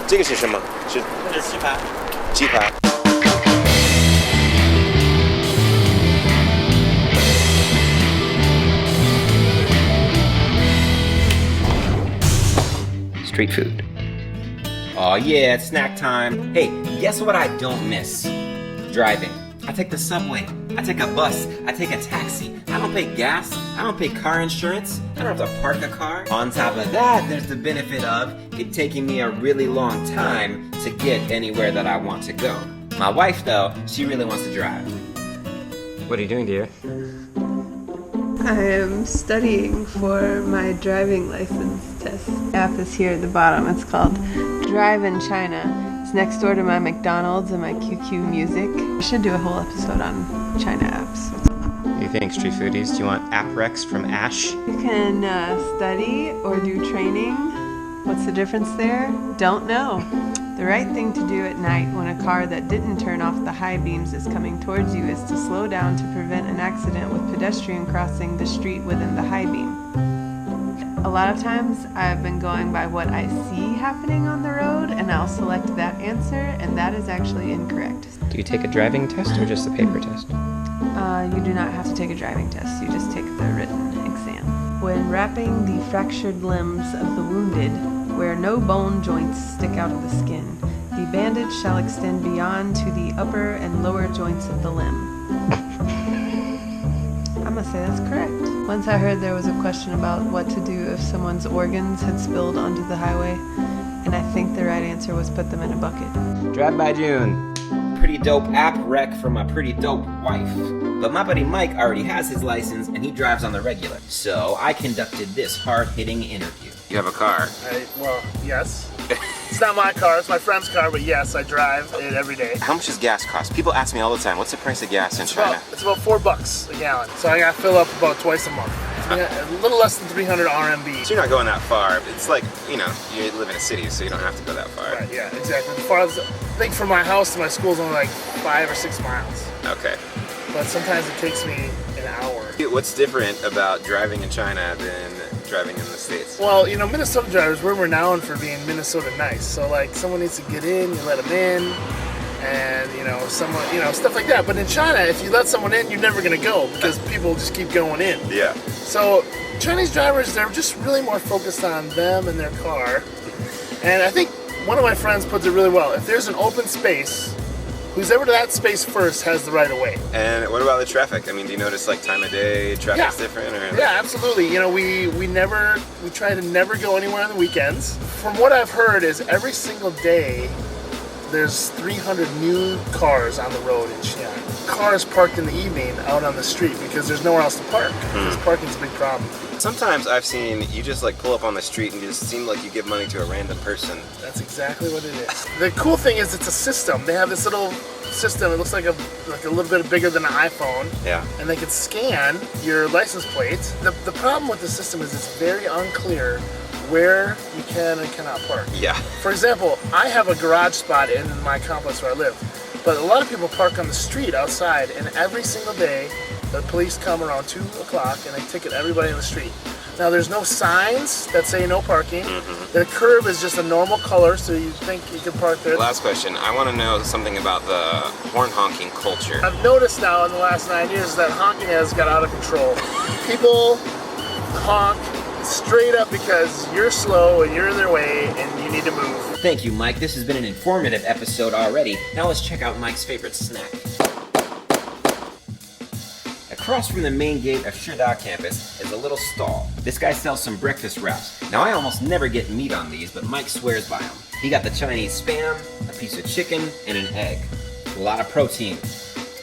这个是什么？是这是鸡排。鸡排。Street food. Oh yeah, it's snack time. Hey, guess what I don't miss? Driving. I take the subway. I take a bus. I take a taxi. I don't pay gas. I don't pay car insurance. I don't have to park a car. On top of that, there's the benefit of it taking me a really long time to get anywhere that I want to go. My wife, though, she really wants to drive. What are you doing, dear? I am studying for my driving license test. The app is here at the bottom. It's called Drive in China. It's next door to my McDonald's and my QQ Music. I should do a whole episode on China apps. What do you think, street foodies? Do you want app recs from Ash? You can study or do training. What's the difference there? Don't know. The right thing to do at night when a car that didn't turn off the high beams is coming towards you is to slow down to prevent an accident with pedestrian crossing the street within the high beam. A lot of times I've been going by what I see happening on the road and I'll select that answer, and that is actually incorrect. Do you take a driving test or just a paper test? You do not have to take a driving test, you just take the written exam. When wrapping the fractured limbs of the wounded, where no bone joints stick out of the skin, the bandage shall extend beyond to the upper and lower joints of the limb. I'm gonna say that's correct. Once I heard there was a question about what to do if someone's organs had spilled onto the highway, and I think the right answer was put them in a bucket. Drive by June. Pretty dope app rec from my pretty dope wife. But my buddy Mike already has his license and he drives on the regular. So I conducted this hard-hitting interview. You have a car. Well, yes. It's not my car, it's my friend's car, but yes, I drive it every day. How much does gas cost? People ask me all the time, what's the price of gas in China? It's about $4 a gallon. So I gotta fill up about twice a month. A little less than 300 RMB. So you're not going that far. It's like, you know, you live in a city, so you don't have to go that far. Right, yeah, exactly. As far as, I think from my house to my school is only like 5 or 6 miles. Okay. But sometimes it takes me an hour. What's different about driving in China than driving in the States? Well, you know, Minnesota drivers, we're renowned for being Minnesota nice. So like someone needs to get in, you let them in, and you know, someone, you know, stuff like that. But in China, if you let someone in, you're never gonna go because people just keep going in. Yeah. So Chinese drivers, they're just really more focused on them and their car. And I think one of my friends puts it really well. If there's an open space, who's ever to that space first has the right of way. And what about the traffic? I mean, do you notice like time of day, traffic's different? Or? Yeah, absolutely. You know, we try to never go anywhere on the weekends. From what I've heard is every single day, there's 300 new cars on the road in Xi'an. Cars parked in the evening out on the street because there's nowhere else to park. Because parking's a big problem. Sometimes I've seen you just like pull up on the street and you just seem like you give money to a random person. That's exactly what it is. The cool thing is it's a system. They have this little system. It looks like a little bit bigger than an iPhone. Yeah. And they can scan your license plate. The problem with the system is it's very unclear where you can and cannot park. Yeah. For example, I have a garage spot in my complex where I live, but a lot of people park on the street outside, and every single day the police come around 2 o'clock and they ticket everybody in the street. Now there's no signs that say no parking. The curb is just a normal color, so you think you can park there. Last question, I want to know something about the horn honking culture. I've noticed now in the last 9 years that honking has got out of control. People honk straight up because you're slow and you're in their way and you need to move. Thank you, Mike. This has been an informative episode already. Now let's check out Mike's favorite snack. Across from the main gate of Shida campus is a little stall. This guy sells some breakfast wraps. Now I almost never get meat on these, but Mike swears by them. He got the Chinese spam, a piece of chicken, and an egg. A lot of protein.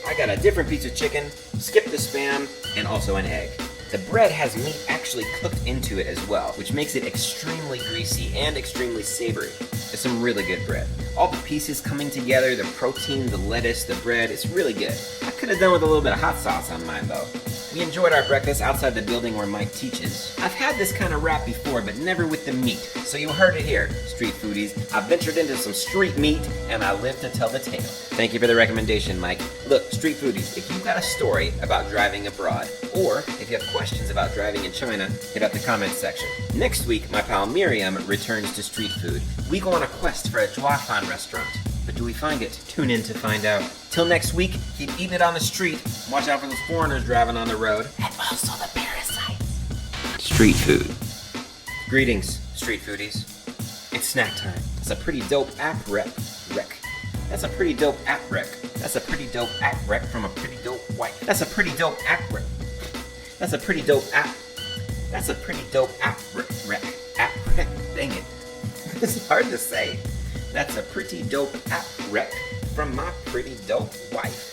I got a different piece of chicken, skip the spam, and also an egg. The bread has meat actually cooked into it as well, which makes it extremely greasy and extremely savory. It's some really good bread. All the pieces coming together, the protein, the lettuce, the bread, it's really good. I could have done with a little bit of hot sauce on mine though. We enjoyed our breakfast outside the building where Mike teaches. I've had this kind of wrap before, but never with the meat. So you heard it here, street foodies. I ventured into some street meat, and I live to tell the tale. Thank you for the recommendation, Mike. Look, street foodies, if you've got a story about driving abroad, or if you have questions about driving in China, hit up the comments section. Next week, my pal Miriam returns to street food. we go on a quest for a Zhuafan restaurant. But do we find it? Tune in to find out. Till next week, keep eating it on the street. Watch out for those foreigners driving on the road. And also the parasites. Street food. Greetings, street foodies. It's snack time. That's a pretty dope app rec. That's a pretty dope app rec. That's a pretty dope app rec from a pretty dope wife. That's a pretty dope app rec. That's a pretty dope app. That's a pretty dope app rec. App rec. Dang it. It's hard to say. That's a pretty dope app rec from my pretty dope wife.